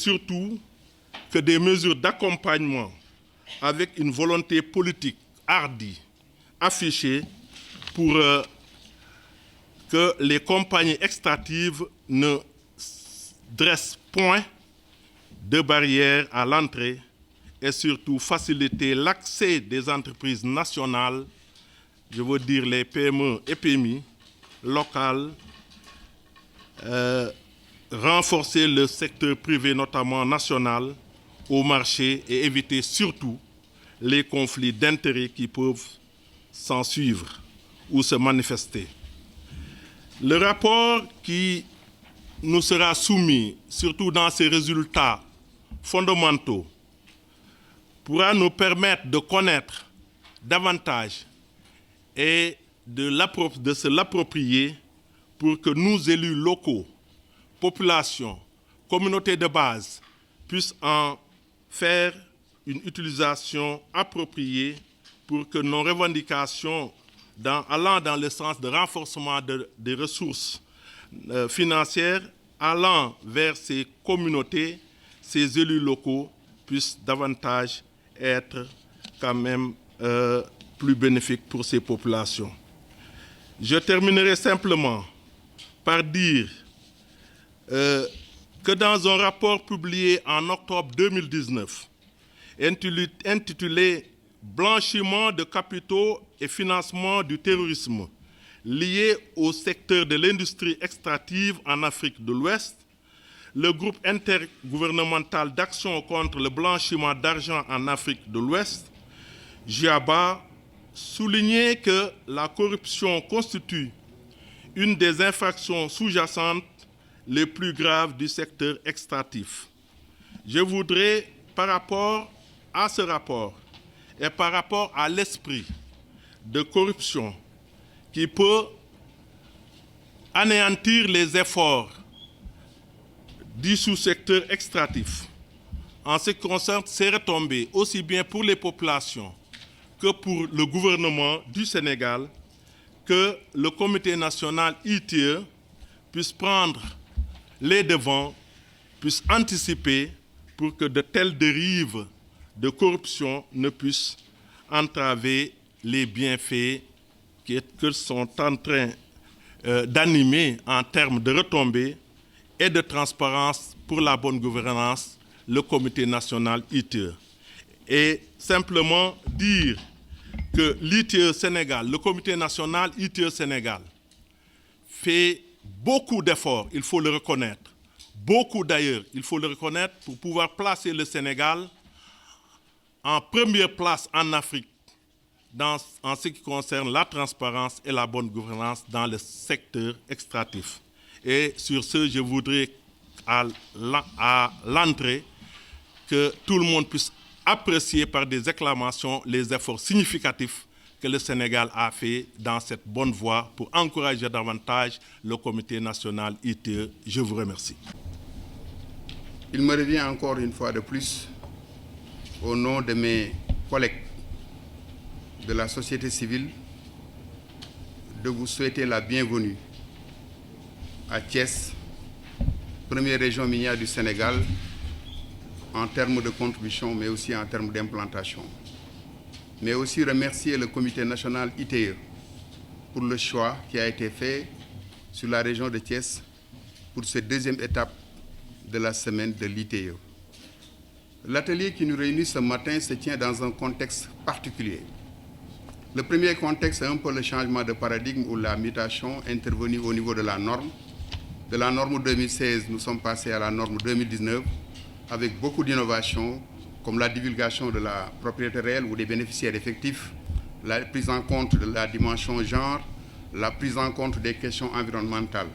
surtout que des mesures d'accompagnement avec une volonté politique hardie affichée pour que les compagnies extractives ne dressent point de barrières à l'entrée et surtout faciliter l'accès des entreprises nationales, je veux dire les PME et PMI, locales, renforcer le secteur privé, notamment national, au marché et éviter surtout les conflits d'intérêts qui peuvent s'en suivre ou se manifester. Le rapport qui nous sera soumis, surtout dans ses résultats fondamentaux, pourra nous permettre de connaître davantage et de se l'approprier pour que nous, élus locaux, population, communauté de base, puissent en faire une utilisation appropriée pour que nos revendications allant dans le sens de renforcement des ressources financières, allant vers ces communautés, ces élus locaux, puissent davantage être quand même plus bénéfiques pour ces populations. Je terminerai simplement par dire que dans un rapport publié en octobre 2019, intitulé « Blanchiment de capitaux et financement du terrorisme liés au secteur de l'industrie extractive en Afrique de l'Ouest », le groupe intergouvernemental d'action contre le blanchiment d'argent en Afrique de l'Ouest, GIABA, soulignait que la corruption constitue une des infractions sous-jacentes les plus graves du secteur extractif. Je voudrais, par rapport à ce rapport et par rapport à l'esprit de corruption qui peut anéantir les efforts du sous-secteur extractif, en ce qui concerne ces retombées, aussi bien pour les populations que pour le gouvernement du Sénégal, que le comité national ITIE puisse prendre les devants, puisse anticiper pour que de telles dérives de corruption ne puissent entraver les bienfaits que sont en train d'animer en termes de retombées et de transparence pour la bonne gouvernance le comité national ITIE. Et simplement dire que l'ITIE Sénégal, le comité national ITIE Sénégal, fait beaucoup d'efforts, il faut le reconnaître, beaucoup d'ailleurs, il faut le reconnaître, pour pouvoir placer le Sénégal en première place en Afrique en ce qui concerne la transparence et la bonne gouvernance dans le secteur extractif. Et sur ce, je voudrais à l'entrée que tout le monde puisse apprécier par des acclamations les efforts significatifs que le Sénégal a fait dans cette bonne voie pour encourager davantage le comité national ITIE. Je vous remercie. Il me revient encore une fois de plus, au nom de mes collègues de la société civile, de vous souhaiter la bienvenue à Thiès, première région minière du Sénégal, en termes de contribution, mais aussi en termes d'implantation. Mais aussi remercier le comité national ITIE pour le choix qui a été fait sur la région de Thiès pour cette deuxième étape de la semaine de l'ITIE. L'atelier qui nous réunit ce matin se tient dans un contexte particulier. Le premier contexte est un peu le changement de paradigme ou la mutation intervenue au niveau de la norme. De la norme 2016, nous sommes passés à la norme 2019 avec beaucoup d'innovations comme la divulgation de la propriété réelle ou des bénéficiaires effectifs, la prise en compte de la dimension genre, la prise en compte des questions environnementales.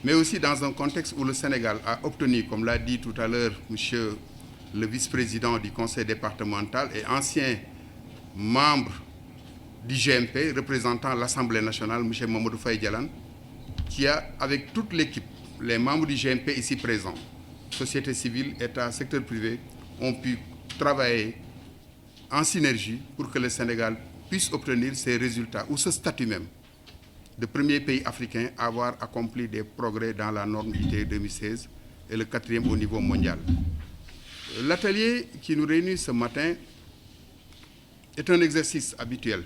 Mais aussi dans un contexte où le Sénégal a obtenu, comme l'a dit tout à l'heure monsieur le vice-président du conseil départemental et ancien membre du GMP représentant l'Assemblée nationale, M. Mamadou Faye Dialane, qui a, avec toute l'équipe, les membres du GMP ici présents, société civile, État, secteur privé, ont pu travailler en synergie pour que le Sénégal puisse obtenir ces résultats, ou ce statut même, de premier pays africain à avoir accompli des progrès dans la norme ITIE 2016, et le 4e au niveau mondial. L'atelier qui nous réunit ce matin est un exercice habituel,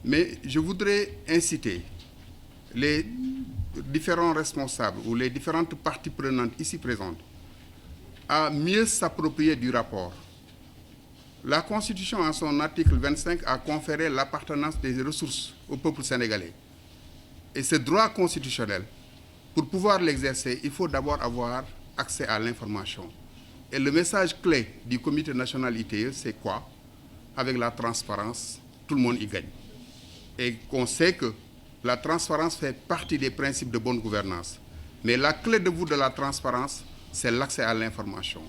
mais je voudrais inciter les différents responsables ou les différentes parties prenantes ici présentes à mieux s'approprier du rapport. La Constitution, en son article 25, a conféré l'appartenance des ressources au peuple sénégalais. Et ce droit constitutionnel, pour pouvoir l'exercer, il faut d'abord avoir accès à l'information. Et le message clé du Comité national ITIE, c'est quoi? Avec la transparence, tout le monde y gagne. Et qu'on sait que la transparence fait partie des principes de bonne gouvernance. Mais la clé de voûte de la transparence, c'est l'accès à l'information.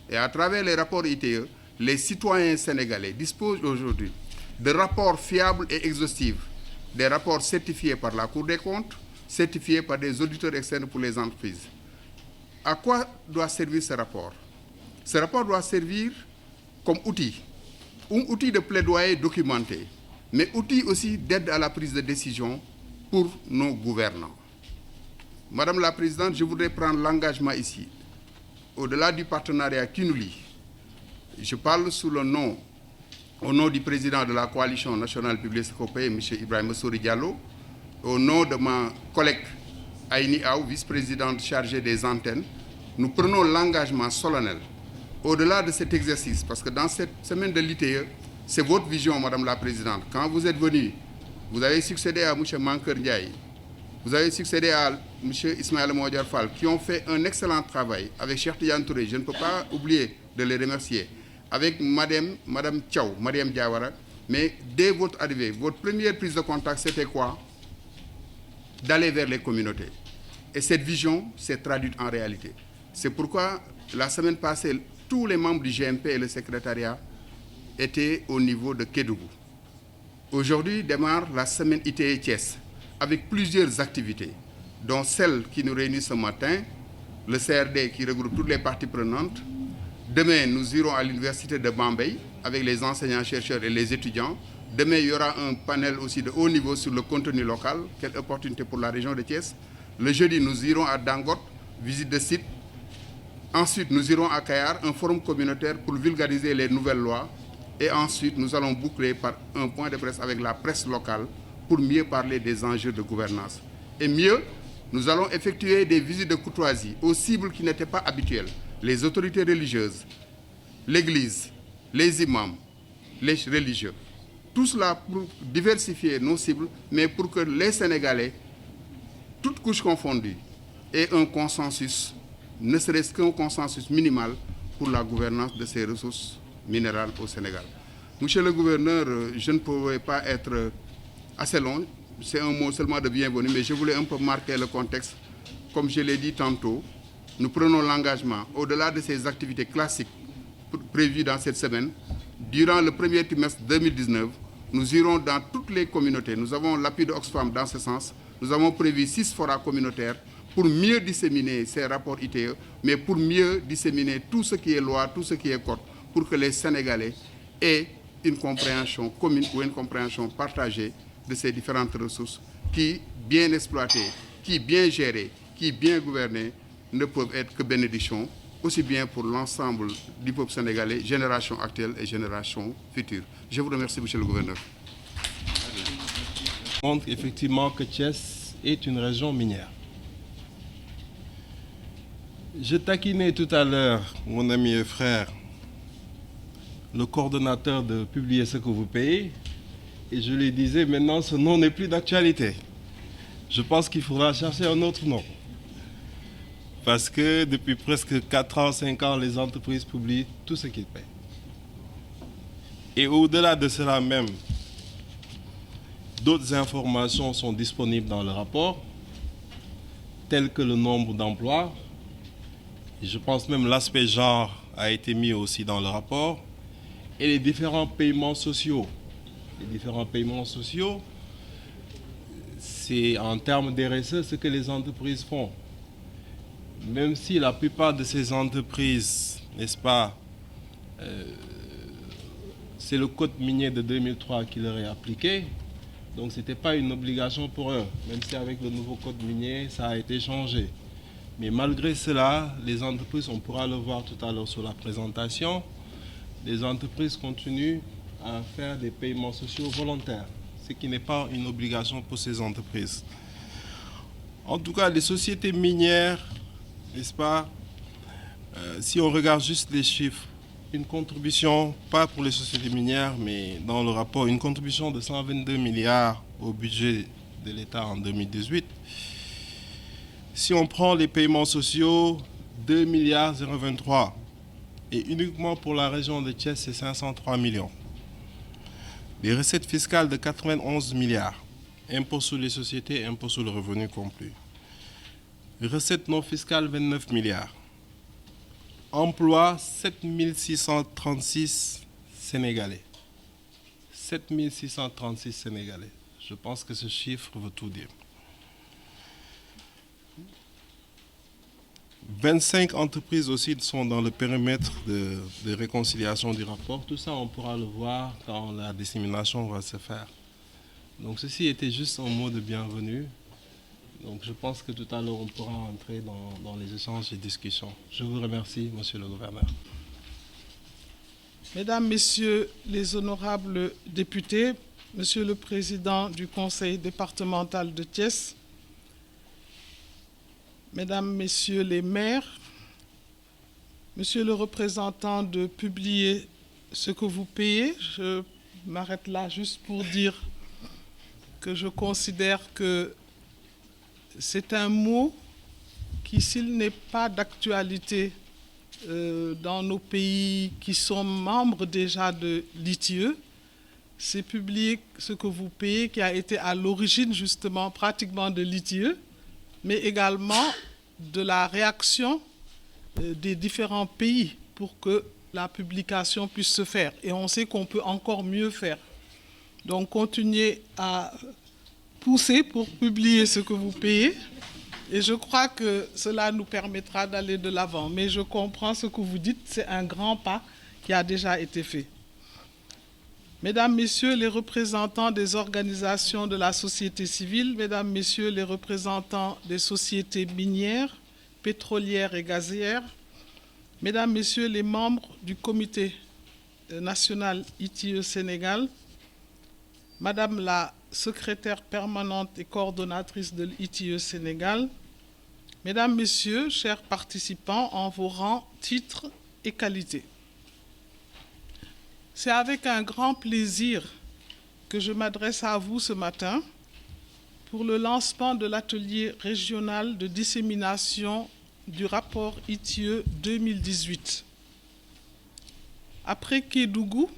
Et à travers les rapports ITIE, les citoyens sénégalais disposent aujourd'hui de rapports fiables et exhaustifs, des rapports certifiés par la Cour des comptes, certifiés par des auditeurs externes pour les entreprises. À quoi doit servir ce rapport? Ce rapport doit servir comme outil, un outil de plaidoyer documenté, mais outil aussi d'aide à la prise de décision pour nos gouvernants. Madame la Présidente, je voudrais prendre l'engagement ici, au-delà du partenariat qui nous lie. Je parle au nom du président de la coalition nationale publique européenne, M. Ibrahima Sory Diallo, au nom de ma collègue Aïni Aou, vice-présidente chargée des antennes. Nous prenons l'engagement solennel, au-delà de cet exercice, parce que dans cette semaine de l'ITIE, c'est votre vision, Madame la Présidente. Quand vous êtes venue, vous avez succédé à M. Mankeur Ndiaye, vous avez succédé à M. Ismaël Modiar Fall, qui ont fait un excellent travail avec Cheikh Tidiane Touré. Je ne peux pas oublier de les remercier. Avec Madame Thiaw, Mariam Diawara. Mais dès votre arrivée, votre première prise de contact, c'était quoi? D'aller vers les communautés. Et cette vision s'est traduite en réalité. C'est pourquoi, la semaine passée, tous les membres du GMP et le secrétariat étaient au niveau de Kédougou. Aujourd'hui démarre la semaine ITIE Thiès, avec plusieurs activités, dont celle qui nous réunit ce matin, le CRD qui regroupe toutes les parties prenantes. Demain, nous irons à l'université de Bambey avec les enseignants-chercheurs et les étudiants. Demain, il y aura un panel aussi de haut niveau sur le contenu local. Quelle opportunité pour la région de Thiès. Le jeudi, nous irons à Dangote, visite de site. Ensuite, nous irons à Kayar, un forum communautaire pour vulgariser les nouvelles lois. Et ensuite, nous allons boucler par un point de presse avec la presse locale pour mieux parler des enjeux de gouvernance. Et mieux, nous allons effectuer des visites de courtoisie aux cibles qui n'étaient pas habituelles. Les autorités religieuses, l'Église, les imams, les religieux. Tout cela pour diversifier nos cibles, mais pour que les Sénégalais, toutes couches confondues, aient un consensus, ne serait-ce qu'un consensus minimal pour la gouvernance de ces ressources minérales au Sénégal. Monsieur le gouverneur, je ne pouvais pas être assez long, c'est un mot seulement de bienvenue, mais je voulais un peu marquer le contexte. Comme je l'ai dit tantôt, nous prenons l'engagement, au-delà de ces activités classiques prévues dans cette semaine, durant le premier trimestre 2019, nous irons dans toutes les communautés. Nous avons l'appui de Oxfam dans ce sens. Nous avons prévu 6 forats communautaires pour mieux disséminer ces rapports ITIE, mais pour mieux disséminer tout ce qui est loi, tout ce qui est code, pour que les Sénégalais aient une compréhension commune ou une compréhension partagée de ces différentes ressources qui, bien exploitées, qui, bien gérées, qui, bien gouvernées, ne peuvent être que bénédictions, aussi bien pour l'ensemble du peuple sénégalais, génération actuelle et génération future. Je vous remercie, monsieur le gouverneur. On montre effectivement que Thiès est une région minière. Je taquinais tout à l'heure mon ami et frère, le coordonnateur, de publier ce que vous payez, et je lui disais maintenant ce nom n'est plus d'actualité. Je pense qu'il faudra chercher un autre nom. Parce que depuis presque 4 ans, 5 ans, les entreprises publient tout ce qu'ils paient. Et au-delà de cela même, d'autres informations sont disponibles dans le rapport, telles que le nombre d'emplois. Et je pense même l'aspect genre a été mis aussi dans le rapport. Et les différents paiements sociaux. Les différents paiements sociaux, c'est en termes d'RSE ce que les entreprises font. Même si la plupart de ces entreprises, n'est-ce pas, c'est le code minier de 2003 qui leur est appliqué, donc ce n'était pas une obligation pour eux, même si avec le nouveau code minier, ça a été changé. Mais malgré cela, les entreprises, on pourra le voir tout à l'heure sur la présentation, les entreprises continuent à faire des paiements sociaux volontaires, ce qui n'est pas une obligation pour ces entreprises. En tout cas, les sociétés minières, n'est-ce pas, si on regarde juste les chiffres, une contribution, pas pour les sociétés minières, mais dans le rapport, une contribution de 122 milliards au budget de l'État en 2018. Si on prend les paiements sociaux, 2 milliards 023. Et uniquement pour la région de Thiès, c'est 503 millions. Les recettes fiscales de 91 milliards. Impôts sur les sociétés, impôts sur le revenu compris. Recettes non fiscales, 29 milliards. Emploi, 7636 Sénégalais. 7636 Sénégalais. Je pense que ce chiffre veut tout dire. 25 entreprises aussi sont dans le périmètre de réconciliation du rapport. Tout ça, on pourra le voir quand la dissémination va se faire. Donc ceci était juste un mot de bienvenue. Donc je pense que tout à l'heure, on pourra entrer dans les échanges et discussions. Je vous remercie, Monsieur le Gouverneur. Mesdames, Messieurs les honorables députés, Monsieur le Président du Conseil départemental de Thiès, Mesdames, Messieurs les maires, Monsieur le représentant de Publier ce que vous payez, je m'arrête là juste pour dire que je considère que c'est un mot qui, s'il n'est pas d'actualité dans nos pays qui sont membres déjà de l'ITIE, c'est Publier ce que vous payez qui a été à l'origine justement pratiquement de l'ITIE, mais également de la réaction des différents pays pour que la publication puisse se faire. Et on sait qu'on peut encore mieux faire. Donc, continuez à pousser pour publier ce que vous payez. Et je crois que cela nous permettra d'aller de l'avant. Mais je comprends ce que vous dites, c'est un grand pas qui a déjà été fait. Mesdames, Messieurs les représentants des organisations de la société civile, Mesdames, Messieurs les représentants des sociétés minières, pétrolières et gazières, Mesdames, Messieurs les membres du comité national ITIE Sénégal, Madame la secrétaire permanente et coordonnatrice de l'ITIE Sénégal, Mesdames, Messieurs, chers participants en vos rangs, titres et qualités. C'est avec un grand plaisir que je m'adresse à vous ce matin pour le lancement de l'atelier régional de dissémination du rapport ITIE 2018. Après Kédougou,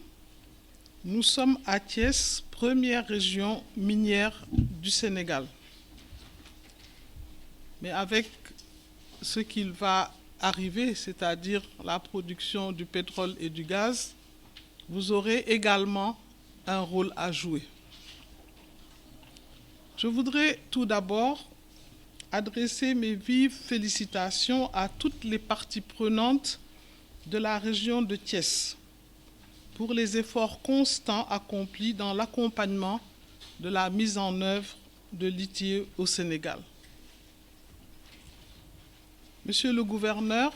nous sommes à Thiès, première région minière du Sénégal. Mais avec ce qu'il va arriver, c'est-à-dire la production du pétrole et du gaz, vous aurez également un rôle à jouer. Je voudrais tout d'abord adresser mes vives félicitations à toutes les parties prenantes de la région de Thiès pour les efforts constants accomplis dans l'accompagnement de la mise en œuvre de l'ITIE au Sénégal. Monsieur le gouverneur,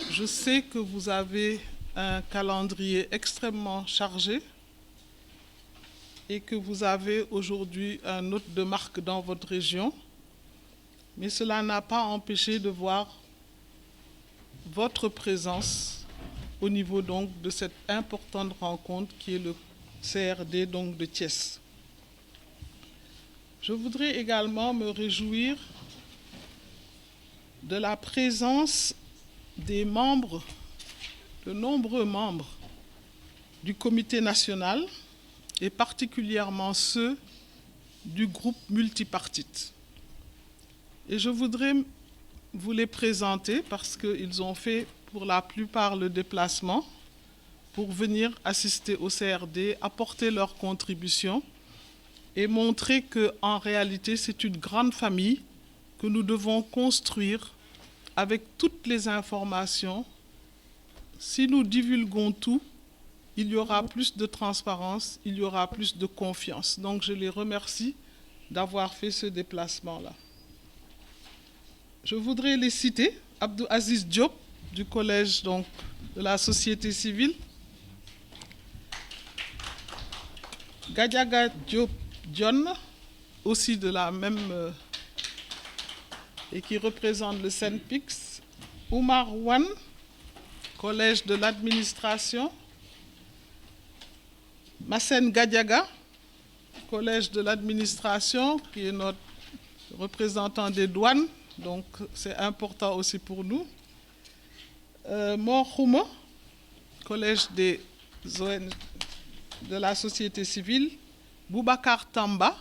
je sais que vous avez un calendrier extrêmement chargé et que vous avez aujourd'hui un hôte de marque dans votre région, mais cela n'a pas empêché de voir votre présence au niveau donc de cette importante rencontre qui est le CRD donc de Thiès. Je voudrais également me réjouir de la présence des membres, de nombreux membres du comité national et particulièrement ceux du groupe multipartite. Et je voudrais vous les présenter parce qu'ils ont fait pour la plupart le déplacement pour venir assister au CRD, apporter leur contribution et montrer qu'en réalité, c'est une grande famille que nous devons construire avec toutes les informations. Si nous divulguons tout, il y aura plus de transparence, il y aura plus de confiance. Donc je les remercie d'avoir fait ce déplacement-là. je voudrais les citer. Abdou Aziz Diop, du collège donc, de la société civile. Gadiaga Diop John, aussi de la même... et qui représente le SENPIX. Oumar Wan, collège de l'administration. Massen Gadiaga, collège de l'administration, qui est notre représentant des douanes, donc c'est important aussi pour nous. Mor Khouma, collège des ONG de la société civile. Boubacar Tamba,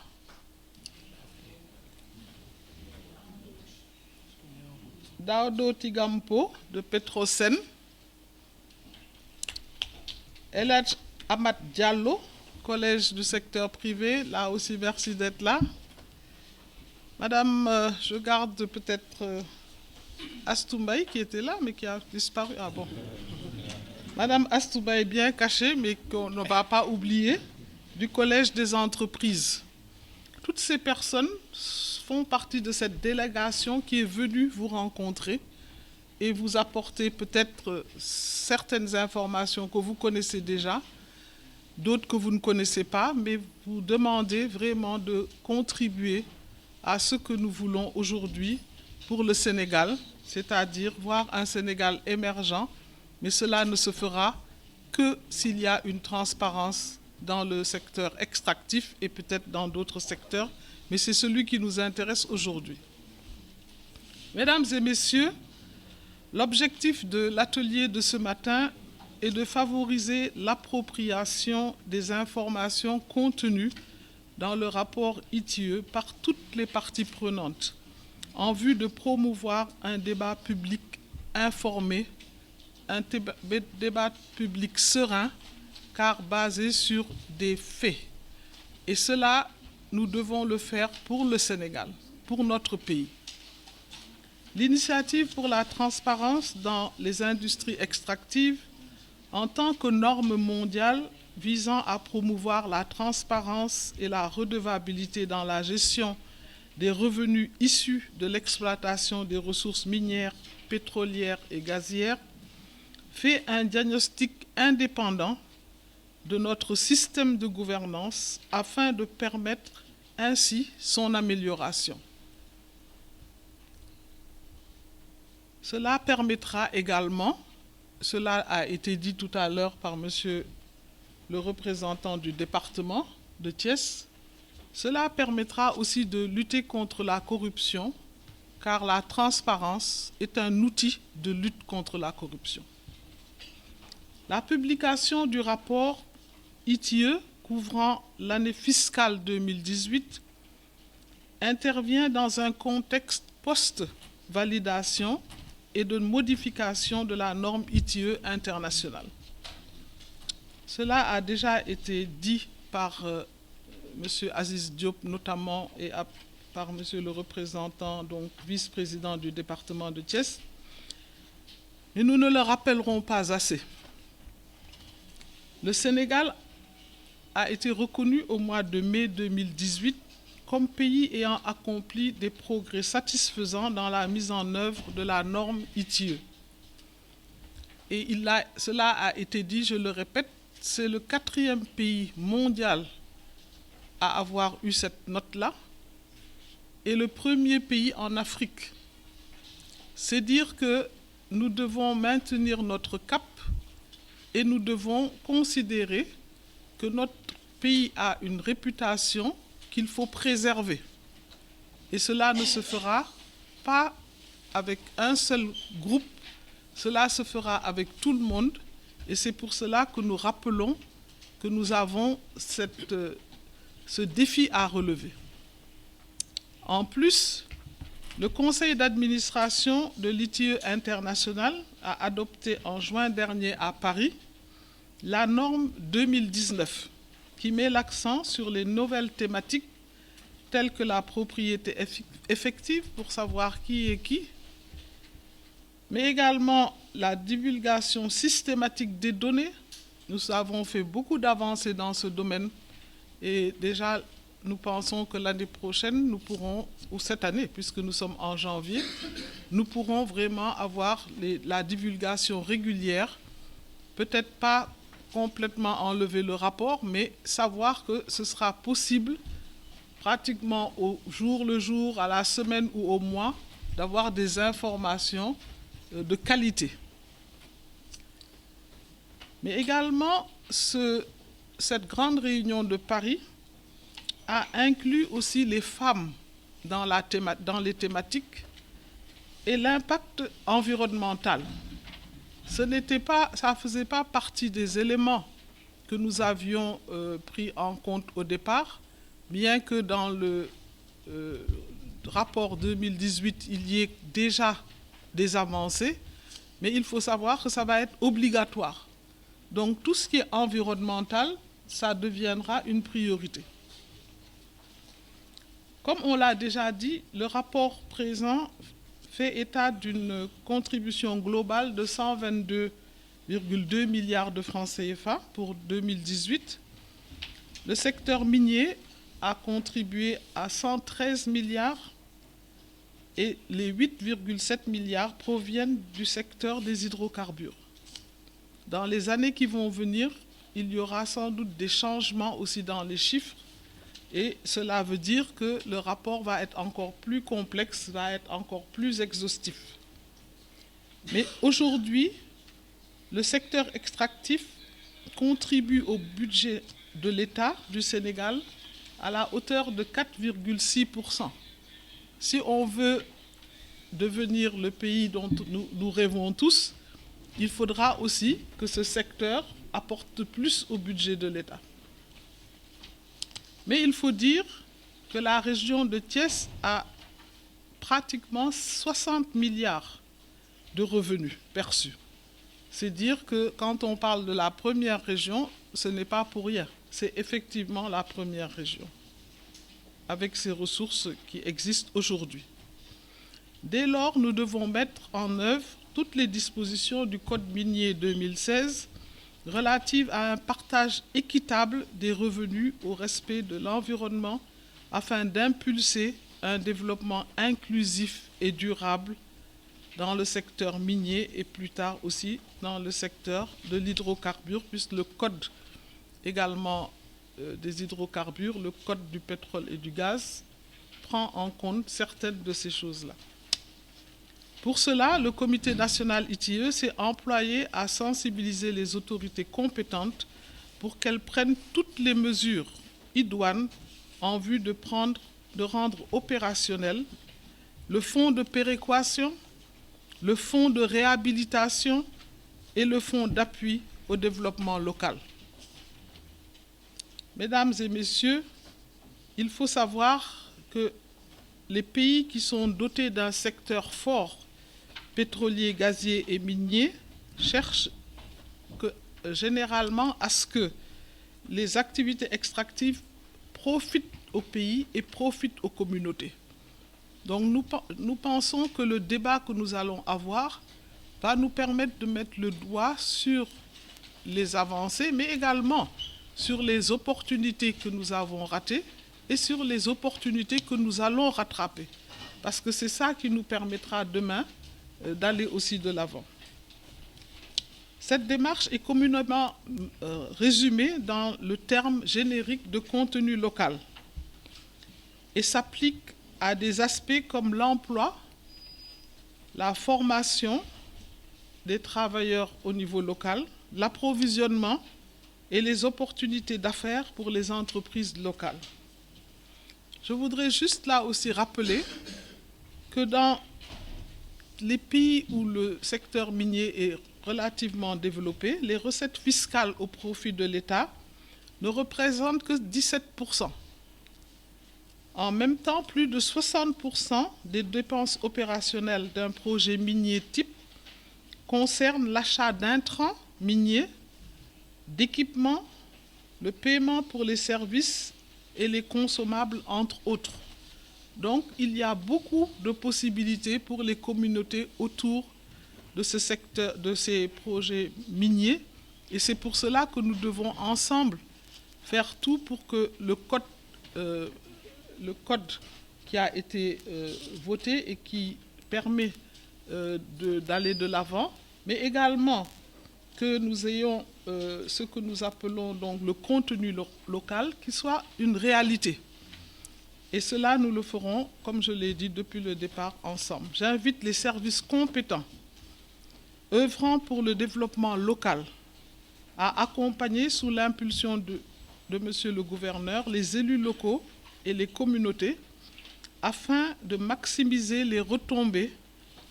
Daodo Tigampo de Petrosen. Eladj Ahmad Diallo, collège du secteur privé, là aussi merci d'être là. Madame, je garde peut-être Astoubaï qui était là mais qui a disparu. Ah bon. Madame Astoubaï bien cachée mais qu'on ne va pas oublier, du collège des entreprises. Toutes ces personnes font partie de cette délégation qui est venue vous rencontrer et vous apporter peut-être certaines informations que vous connaissez déjà, d'autres que vous ne connaissez pas, mais vous demandez vraiment de contribuer à ce que nous voulons aujourd'hui pour le Sénégal, c'est-à-dire voir un Sénégal émergent, mais cela ne se fera que s'il y a une transparence dans le secteur extractif et peut-être dans d'autres secteurs, mais c'est celui qui nous intéresse aujourd'hui. Mesdames et messieurs, l'objectif de l'atelier de ce matin est de favoriser l'appropriation des informations contenues dans le rapport ITIE par toutes les parties prenantes, en vue de promouvoir un débat public informé, un débat public serein, car basé sur des faits. Et cela, nous devons le faire pour le Sénégal, pour notre pays. L'initiative pour la transparence dans les industries extractives, en tant que norme mondiale visant à promouvoir la transparence et la redevabilité dans la gestion des revenus issus de l'exploitation des ressources minières, pétrolières et gazières, fait un diagnostic indépendant de notre système de gouvernance afin de permettre ainsi son amélioration. Cela permettra également, cela a été dit tout à l'heure par monsieur le représentant du département de Thiès, cela permettra aussi de lutter contre la corruption, car la transparence est un outil de lutte contre la corruption. La publication du rapport ITIE couvrant l'année fiscale 2018 intervient dans un contexte post-validation et de modification de la norme ITIE internationale. Cela a déjà été dit par M. Aziz Diop notamment et par M. le représentant, donc vice-président du département de Thiès. Mais nous ne le rappellerons pas assez. Le Sénégal a été reconnu au mois de mai 2018 comme pays ayant accompli des progrès satisfaisants dans la mise en œuvre de la norme ITIE. Et cela a été dit, je le répète, c'est le 4e pays mondial à avoir eu cette note-là et le 1er pays en Afrique. C'est dire que nous devons maintenir notre cap et nous devons considérer que notre pays a une réputation qu'il faut préserver. Et cela ne se fera pas avec un seul groupe, cela se fera avec tout le monde. Et c'est pour cela que nous rappelons que nous avons ce défi à relever. En plus, le conseil d'administration de l'ITIE International a adopté en juin dernier à Paris la norme 2019 qui met l'accent sur les nouvelles thématiques telles que la propriété effective pour savoir qui est qui, mais également la divulgation systématique des données. Nous avons fait beaucoup d'avancées dans ce domaine et déjà nous pensons que l'année prochaine, nous pourrons, ou cette année, puisque nous sommes en janvier, nous pourrons vraiment avoir la divulgation régulière, peut-être pas complètement enlever le rapport, mais savoir que ce sera possible, pratiquement au jour le jour, à la semaine ou au mois, d'avoir des informations de qualité. Mais également, cette grande réunion de Paris a inclus aussi les femmes dans les thématiques et l'impact environnemental. Ça ne faisait pas partie des éléments que nous avions pris en compte au départ, bien que dans le rapport 2018, il y ait déjà des avancées, mais il faut savoir que ça va être obligatoire. Donc tout ce qui est environnemental, ça deviendra une priorité. Comme on l'a déjà dit, le rapport présent fait état d'une contribution globale de 122,2 milliards de francs CFA pour 2018. Le secteur minier a contribué à 113 milliards et les 8,7 milliards proviennent du secteur des hydrocarbures. Dans les années qui vont venir, il y aura sans doute des changements aussi dans les chiffres et cela veut dire que le rapport va être encore plus complexe, va être encore plus exhaustif. Mais aujourd'hui, le secteur extractif contribue au budget de l'État du Sénégal à la hauteur de 4,6%. Si on veut devenir le pays dont nous rêvons tous, il faudra aussi que ce secteur apporte plus au budget de l'État. Mais il faut dire que la région de Thiès a pratiquement 60 milliards de revenus perçus. C'est dire que quand on parle de la première région, ce n'est pas pour rien. C'est effectivement la première région, avec ces ressources qui existent aujourd'hui. Dès lors, nous devons mettre en œuvre toutes les dispositions du Code minier 2016 relatives à un partage équitable des revenus au respect de l'environnement afin d'impulser un développement inclusif et durable dans le secteur minier et plus tard aussi dans le secteur de l'hydrocarbure, puisque le Code également des hydrocarbures, le Code du pétrole et du gaz, prend en compte certaines de ces choses-là. Pour cela, le Comité national ITIE s'est employé à sensibiliser les autorités compétentes pour qu'elles prennent toutes les mesures idoines en vue de rendre opérationnel le fonds de péréquation, le fonds de réhabilitation et le fonds d'appui au développement local. Mesdames et messieurs, il faut savoir que les pays qui sont dotés d'un secteur fort pétrolier, gazier et minier cherchent généralement à ce que les activités extractives profitent au pays et profitent aux communautés. Donc nous pensons que le débat que nous allons avoir va nous permettre de mettre le doigt sur les avancées, mais également sur les opportunités que nous avons ratées et sur les opportunités que nous allons rattraper. Parce que c'est ça qui nous permettra demain d'aller aussi de l'avant. Cette démarche est communément résumée dans le terme générique de contenu local et s'applique à des aspects comme l'emploi, la formation des travailleurs au niveau local, l'approvisionnement et les opportunités d'affaires pour les entreprises locales. Je voudrais juste là aussi rappeler que dans les pays où le secteur minier est relativement développé, les recettes fiscales au profit de l'État ne représentent que 17%. En même temps, plus de 60% des dépenses opérationnelles d'un projet minier type concernent l'achat d'intrants miniers, d'équipements, le paiement pour les services et les consommables, entre autres. Donc, il y a beaucoup de possibilités pour les communautés autour de ce secteur, de ces projets miniers. Et c'est pour cela que nous devons ensemble faire tout pour que le Code le code qui a été voté et qui permet d'aller de l'avant, mais également que nous ayons ce que nous appelons donc le contenu local qui soit une réalité. Et cela, nous le ferons, comme je l'ai dit, depuis le départ ensemble. J'invite les services compétents œuvrant pour le développement local à accompagner sous l'impulsion de Monsieur le gouverneur les élus locaux et les communautés afin de maximiser les retombées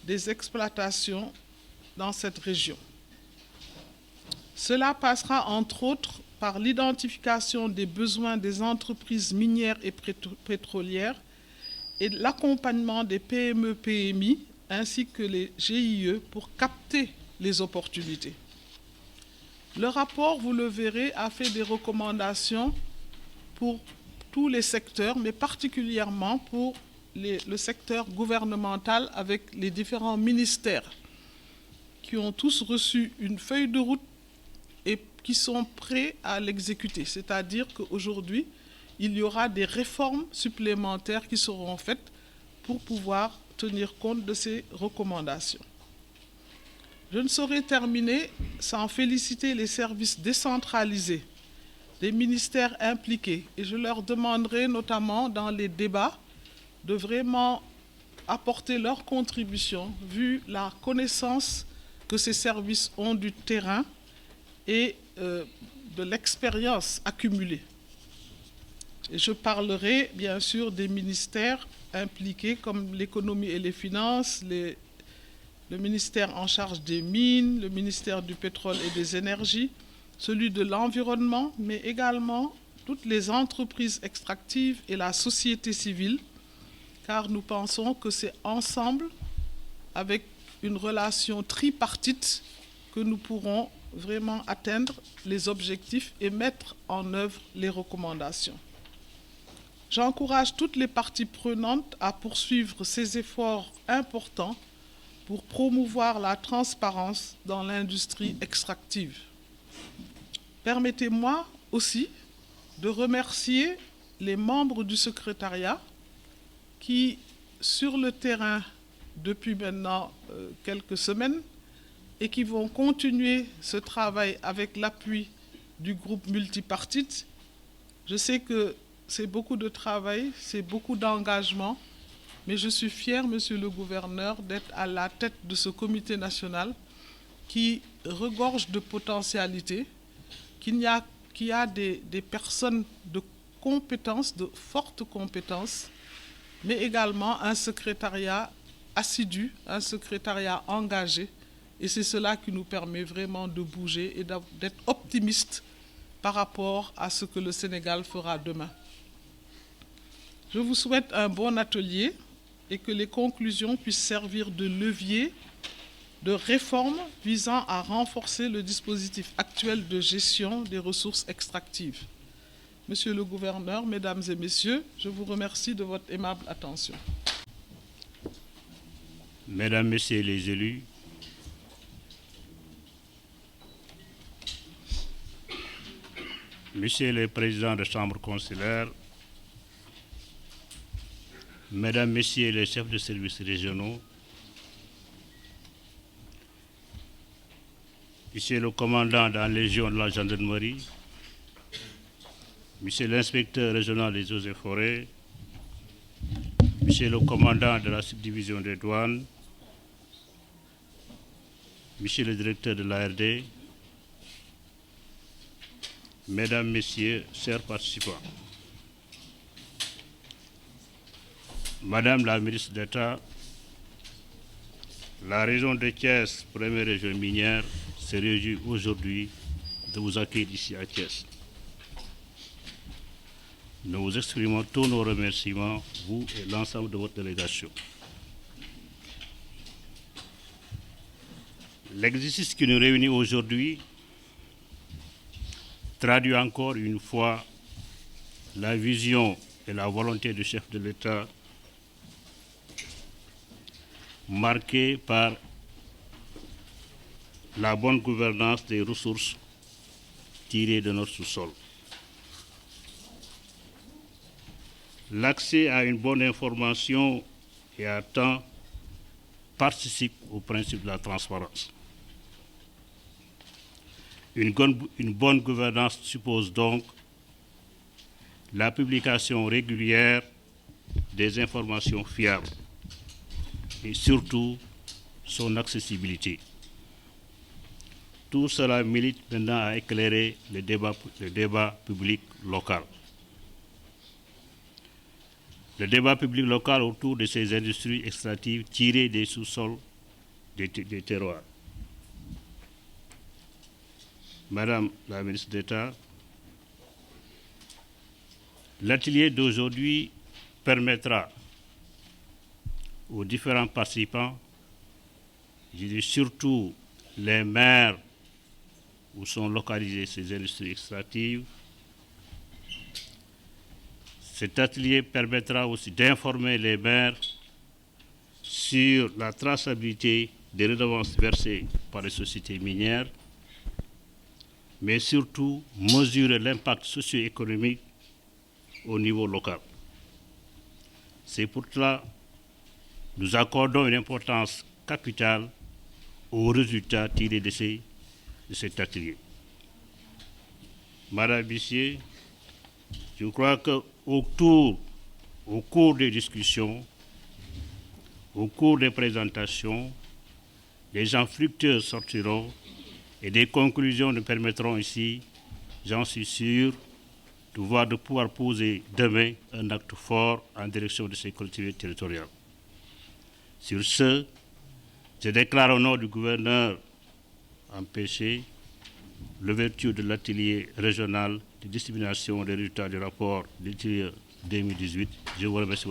des exploitations dans cette région. Cela passera entre autres par l'identification des besoins des entreprises minières et pétrolières et l'accompagnement des PME-PMI ainsi que les GIE pour capter les opportunités. Le rapport, vous le verrez, a fait des recommandations pour tous les secteurs, mais particulièrement pour le secteur gouvernemental avec les différents ministères qui ont tous reçu une feuille de route et qui sont prêts à l'exécuter. C'est-à-dire qu'aujourd'hui, il y aura des réformes supplémentaires qui seront faites pour pouvoir tenir compte de ces recommandations. Je ne saurais terminer sans féliciter les services décentralisés des ministères impliqués et je leur demanderai notamment dans les débats de vraiment apporter leur contribution vu la connaissance que ces services ont du terrain et de l'expérience accumulée. Et je parlerai bien sûr des ministères impliqués comme l'économie et les finances, le ministère en charge des mines, le ministère du pétrole et des énergies, celui de l'environnement, mais également toutes les entreprises extractives et la société civile, car nous pensons que c'est ensemble, avec une relation tripartite, que nous pourrons vraiment atteindre les objectifs et mettre en œuvre les recommandations. J'encourage toutes les parties prenantes à poursuivre ces efforts importants pour promouvoir la transparence dans l'industrie extractive. Permettez-moi aussi de remercier les membres du secrétariat qui, sur le terrain depuis maintenant quelques semaines, et qui vont continuer ce travail avec l'appui du groupe multipartite. Je sais que c'est beaucoup de travail, c'est beaucoup d'engagement, mais je suis fier, Monsieur le gouverneur, d'être à la tête de ce comité national qui regorge de potentialités, qui a des personnes de compétences, de fortes compétences, mais également un secrétariat assidu, un secrétariat engagé. Et c'est cela qui nous permet vraiment de bouger et d'être optimiste par rapport à ce que le Sénégal fera demain. Je vous souhaite un bon atelier et que les conclusions puissent servir de levier de réforme visant à renforcer le dispositif actuel de gestion des ressources extractives. Monsieur le gouverneur, mesdames et messieurs, je vous remercie de votre aimable attention. Mesdames, Messieurs les élus, Monsieur le Président de Chambre consulaire, Mesdames, Messieurs les chefs de services régionaux, Monsieur le commandant dans la Légion de la gendarmerie, Monsieur l'inspecteur régional des eaux et forêts, Monsieur le commandant de la subdivision des douanes, Monsieur le directeur de l'ARD, Mesdames, Messieurs, chers participants, Madame la ministre d'État, la région de Thiès, première région minière, se réjouit aujourd'hui de vous accueillir ici à Thiès. Nous vous exprimons tous nos remerciements, vous et l'ensemble de votre délégation. L'exercice qui nous réunit aujourd'hui traduit encore une fois la vision et la volonté du chef de l'État marquée par la bonne gouvernance des ressources tirées de notre sous-sol. l'accès à une bonne information et à temps participe au principe de la transparence. Une bonne gouvernance suppose donc la publication régulière des informations fiables et surtout son accessibilité. Tout cela milite maintenant à éclairer le débat public local. Le débat public local autour de ces industries extractives tirées des sous-sols des terroirs. Madame la ministre d'État, l'atelier d'aujourd'hui permettra aux différents participants, je dis surtout les maires où sont localisées ces industries extractives, cet atelier permettra aussi d'informer les maires sur la traçabilité des redevances versées par les sociétés minières, mais surtout mesurer l'impact socio-économique au niveau local. C'est pour cela que nous accordons une importance capitale aux résultats tirés de cet atelier. Madame Bissier, je crois qu'au cours des discussions, au cours des présentations, des gens fructueux sortiront et des conclusions nous permettront ici, j'en suis sûr, de pouvoir poser demain un acte fort en direction de ces collectivités territoriales. Sur ce, je déclare au nom du gouverneur empêché l'ouverture de l'atelier régional de dissémination des résultats du rapport d'atelier 2018. Je vous remercie.